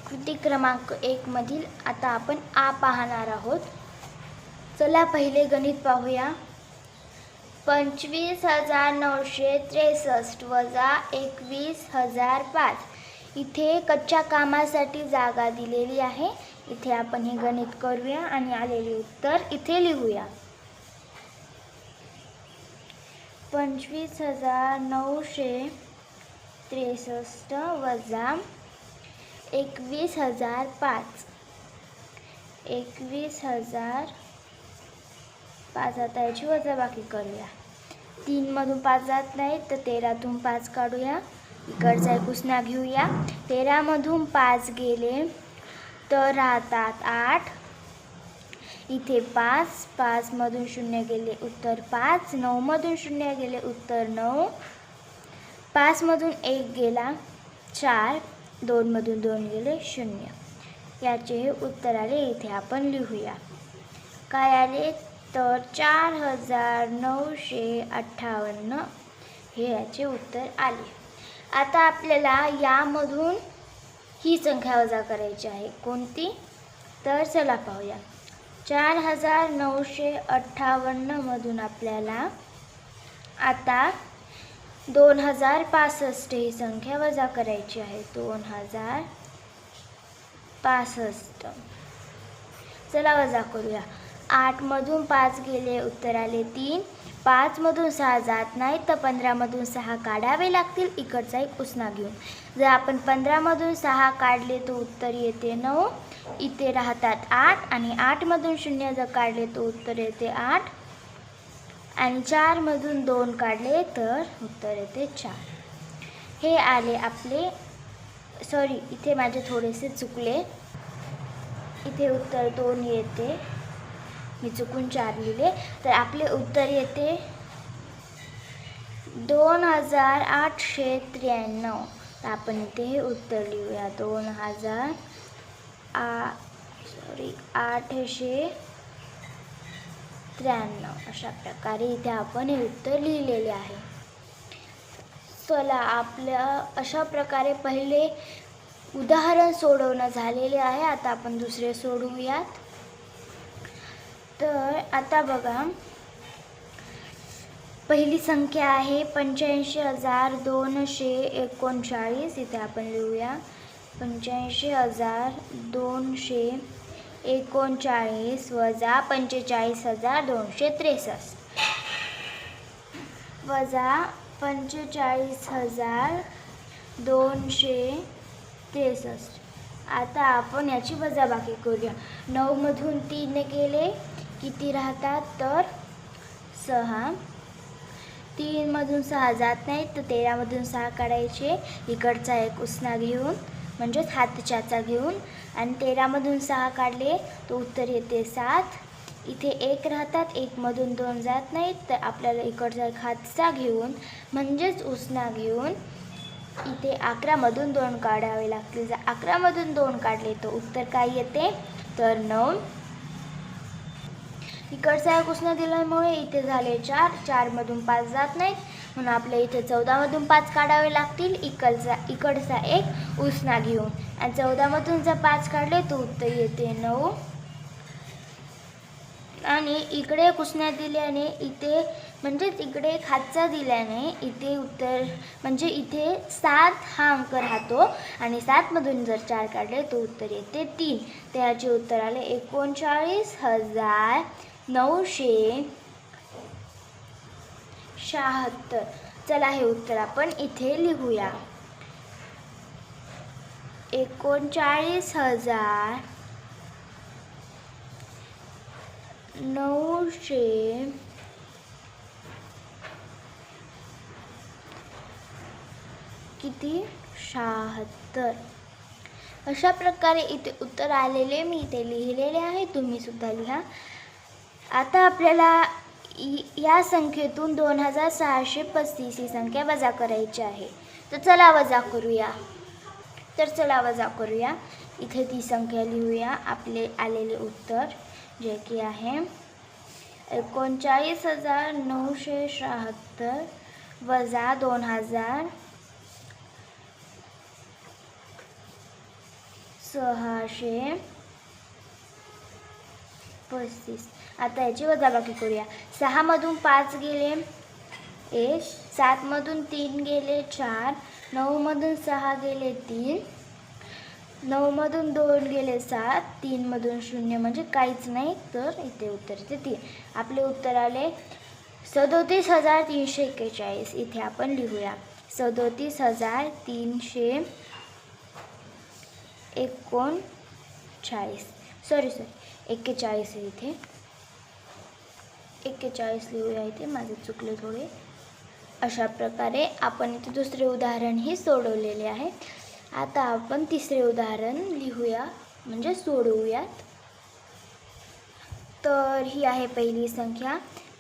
कृती क्रमांक 1 मधील आता आपण आ पाहणार आहोत. चला पहिले गणित पाहूया. 25,963 वजा 21,005. इथे कच्च्या कामासाठी जागा दिलेली आहे. इथे आपण हे गणित करूया आणि आलेले उत्तर इथे लिहूया. 25,963 वजा 21,005. 21,005 आता याची वजाबाकी करूया. 3 मधून 5 जात नाही तर 13तून 5 काढूया. इकडचा एक उसना घेऊया. 13 मधून 5 गेले तर राहतात 8. इथे 5 मधून 0 गेले उत्तर 5. 9 मधून 0 गेले उत्तर 9. 5 मधून 1 गेला 4. 2 मधून 2 गेले 0. याचे हे उत्तर आले. इथे आपण लिहूया. काय आले तर 4,958 हे याचे उत्तर आले. आता आपल्याला यामधून ही संख्या वजा करायची आहे. कोणती तर चला पाहूया. 4,958 मधून आपल्याला आता 2,065 ही संख्या वजा करायची आहे. 2,065. चला वजा करूया. 8 मधून 5 गेले उत्तर आले 3. 5 मधून 6 जात नाही तर 15 मधून 6 काढावे लागतील. इकडचा एक उसना घेऊन जर आपण 15 मधून 6 काढले तर उत्तर येते 9. इथे राहतात 8 आणि 8 मधून 0 जर काढले तर उत्तर येते 8 आणि 4 मधून 2 काढले तर उत्तर येते 4. हे आले आपले. सॉरी, इथे माझे थोडेसे चुकले. इथे उत्तर 2 येते. मी चुकून 4 लिहिले. तर आपले उत्तर येते 2,893. तर आपण इथे हे उत्तर लिहूया. 893 अशा प्रकारे इथे आपण हे उत्तर लिहिलेले आहे. चला आपल्या अशा प्रकारे पहिले उदाहरण सोडवणं झालेले आहे. आता आपण दुसरे सोडवूयात. तर आता बघा, पहिली संख्या आहे 85,239. इथे आपण लिहूया 85,239 वजा 45,263 वजा 45,263. आता आपण याची वजाबाकी करूया. 9 मधून 3 गेले किती राहतात तर 6. 3 मधून 6 जात नाही तर 13 मधून 6 काढायचे. इकडचा एक उसना घेऊन म्हणजेच हातच्याचा घेऊन आणि 13 मधून 6 काढले तर उत्तर येते 7. इथे 1 राहतात. 1 मधून 2 जात नाहीत तर आपल्याला इकडचा एक हातचा घेऊन म्हणजेच उसना घेऊन इथे 11 मधून 2 काढावे लागतील. जर 11 मधून 2 काढले तर उत्तर काय येते तर 9. इकडचा एक उसना दिल्यामुळे इथे झाले 4. 4 मधून 5 जात नाहीत म्हणून आपल्या इथे 14 मधून 5 काढावे लागतील. इकडचा एक उसना घेऊन आणि 14 मधून जर 5 काढले तर उत्तर येते 9. आणि इकडे एक उसना दिल्याने इथे म्हणजेच इकडे एक हातचा दिल्याने इथे उत्तर म्हणजे इथे 7 हा अंक राहतो आणि 7 मधून जर 4 काढले तर उत्तर येते 3. तर याचे उत्तर आले 39,976. चला हे उत्तर आपण इथे लिहूया. 39,976 अशा प्रकारे इथे उत्तर आलेले मी इथे लिहिलेले आहे. तुम्ही सुद्धा लिहा. आता आपल्याला या संख्येतून 2,635 ही संख्या वजा करायची आहे. तर चला वजा करूया. इथे ती संख्या लिहूया. आपले आलेले उत्तर जे की आहे 39,976 वजा 2,000 635. आता याची वजाबाकी करूया. 6 मधून 5 गेले 1, 7 मधून 3 गेले 4, 9 मधून 6 गेले 3, 9 मधून 2 गेले 7, 3 मधून 0 म्हणजे काहीच नाही, तर इथे उत्तर येते 3. आपले उत्तर आले 37,341. इथे आपण लिहूया 37,339. सॉरी 41 आहे इथे, 41 लिहूया इथे, माझे चुकले थोडे. अशा प्रकारे आपण इथे दुसरे उदाहरणही सोडवलेले आहे. आता आपण तिसरे उदाहरण लिहूया म्हणजे सोडवूयात. तर ही आहे पहिली संख्या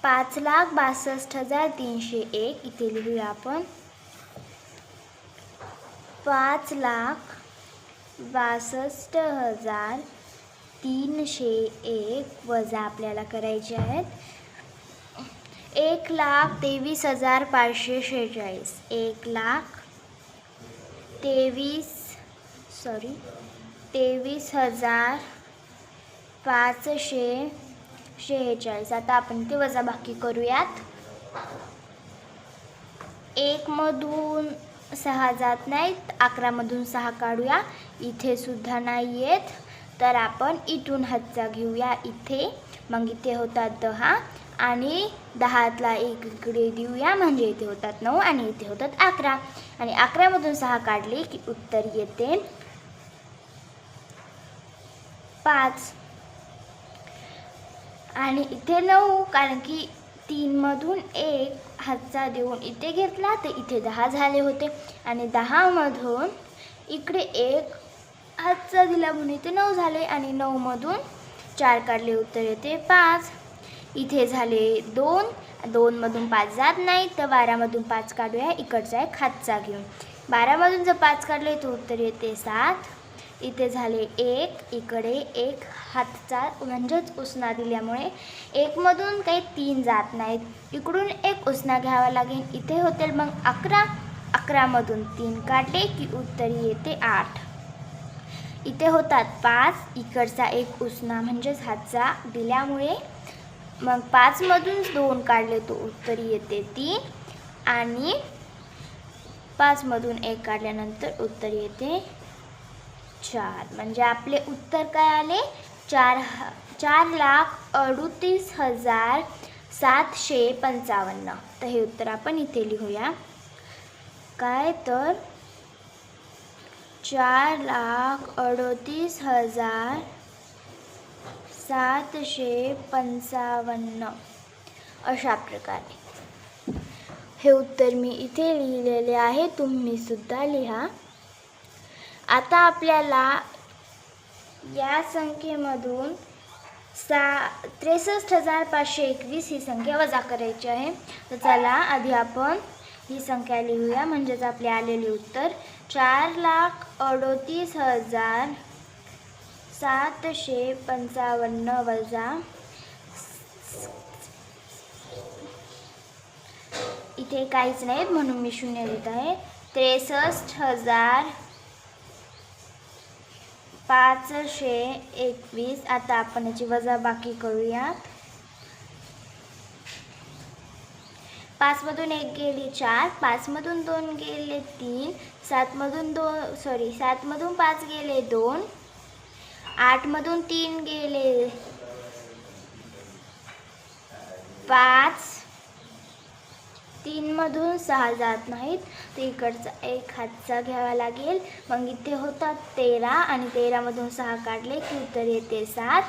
5,62,301. इथे लिहूया आपण 5,62,301 वजा आपल्याला करायचे आहेत 1,23,546. 23,546. आता आपण ते वजाबाकी करूयात. 1 मधून 6 जात नाहीत, 11 मधून 6 काढूया, इथे सुद्धा नाही येत, तर आपण इथून हातचा घेऊया इथे. मग इथे होतात 10 आणि 10तला 1 इकडे देऊया म्हणजे इथे होतात 9 आणि इथे होतात 11. आणि 11 मधून 6 काढले की उत्तर येते 5. आणि इथे 9 कारण की 3 मधून 1 हातचा देऊन इथे घेतला तर इथे 10 झाले होते आणि 10 मधून इकडे 1 हातचा दिला म्हणून इथे 9 झाले आणि 9 मधून 4 काढले उत्तर येते 5. इथे झाले 2, 2 मधून 5 जात नाही तर 12 मधून 5 काढूया, इकडचा एक हातचा घेऊन. 12 मधून जर 5 काढले तर उत्तर येते 7. इथे झाले 1, इकडे 1 हातचा म्हणजेच उसना दिल्यामुळे 1 मधून काही 3 जात नाहीत, इकडून 1 उसना घ्यावा लागेल, इथे होतील मग 11. 11 मधून 3 काढले की उत्तर येते 8. इथे होतात 5, इकडचा 1 उसना म्हणजेच हातचा दिल्यामुळे मग 5 मधून 2 काढले तो उत्तर येते 3 आणि 5 मधून 1 काढल्यानंतर उत्तर येते 4. म्हणजे आपले उत्तर काय आले 4,38,755. तर हे उत्तर आपण इथे लिहूया काय तर 4,38,755 अशा प्रकारे. हे उत्तर मी इथे लिहिलेले आहे, तुम्ही सुद्धा लिहा. आता आपल्याला या संख्येमधून 63,521 ही संख्या वजा करायची आहे. तर चला आधी आपण ही संख्या लिहूया म्हणजेच आपले आलेले उत्तर 4,38,755 वजा इथे काहीच नाहीत म्हणून मी 0 देत आहे 63,521. आता आपण याची वजाबाकी करूया. 5 मधून 1 गेले 4, 5 मधून 2 गेले 3, 7 मधून 5 गेले 2, 8 मधून 3 गेले 5, 3 मधून 6 जात नाहीत तर इकडचा 1 हातचा घ्यावा लागेल. मग इथे होतात 13 आणि 13 मधून 6 काढले की उत्तर येते 7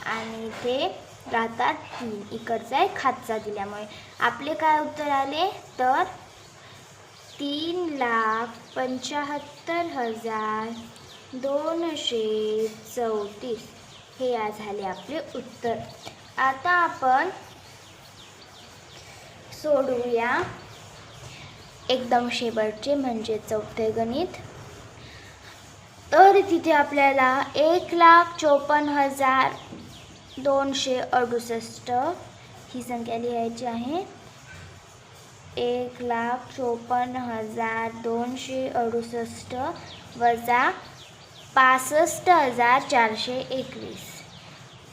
आणि इथे राहतात 3, इकडचा 1 हातचा दिल्यामुळे आपले काय उत्तर आले तर 3,75,234 हे झाले आपले उत्तर. आता आपण सोडवूया एकदम शेवटचे म्हणजे चौथे गणित. तर तिथे आपल्याला 1,54,268 ही संख्या लिहायची आहे. 1,54,268 वजा 65,421.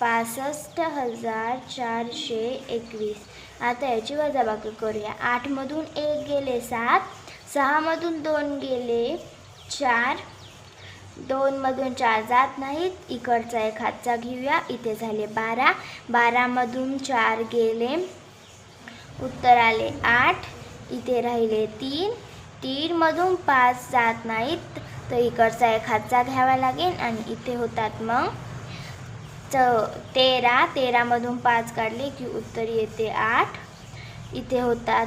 65,421. आता याची वजाबाकी करूया. 8मधून 1 गेले 7, 6मधून 2 गेले 4, 2मधून 4 जात नाहीत, इकडचा एक हातचा घेऊया, इथे झाले 12. 12मधून 4 गेले, उत्तर आले 8, इथे राहिले 3. 3मधून 5 जात नाहीत, तर इकडचा एक हातचा घ्यावा लागेल आणि इथे होतात मग 13. 13मधून 5 काढले की उत्तर येते 8, इथे होतात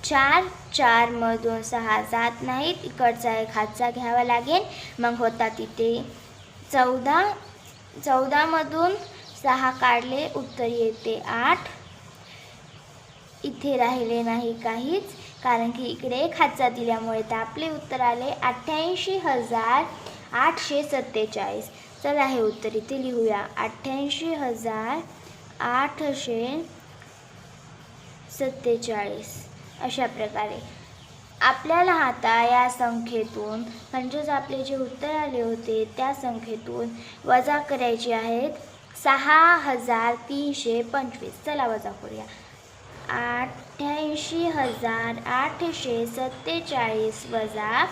4. 4मधून 6 जात नाहीत, इकडचा एक हातचा घ्यावा लागेल, मग होतात इथे 14. 14मधून 6 काढले, उत्तर येते 8, इथे राहिले नाही काहीच, कारण की इकडे एक हातचा दिल्यामुळे तर आपले उत्तर आले 88,847. चला हे उत्तर इथे लिहूया. 88,847. अशा प्रकारे आपल्याला आता या संख्येतून म्हणजेच आपले जे उत्तर आले होते त्या संख्येतून वजा करायचे आहेत 6,325. चला वजा करूया. 88,847 वजा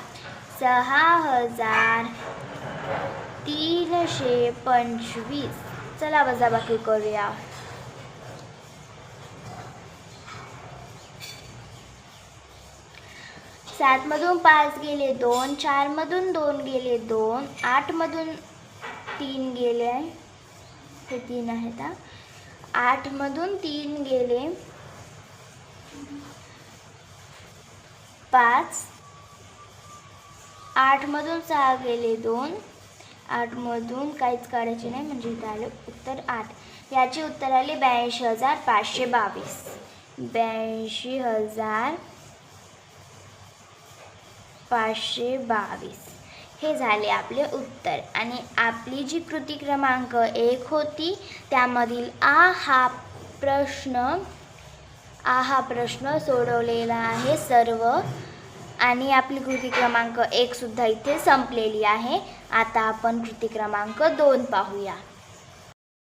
6,325. चला वजाबाकी करूया. 7मधून 5 गेले 2, 4मधून 2 गेले 2, 8मधून 3 गेले, हे 3 आहेत. 8मधून 3 गेले 5, 8मधून 6 गेले 2, 8मधून काहीच काढायचे नाही, म्हणजे इथे आले उत्तर 8. याचे उत्तर आले 82,522. 82,522 हे झाले आपले उत्तर. आणि आपली जी कृती क्रमांक 1 होती त्यामधील आ हा प्रश्न सोडवलेला आहे सर्व, आणि आपली कृती क्रमांक 1 सुद्धा इथे संपलेली आहे. आता आपण कृती क्रमांक 2 पाहूया.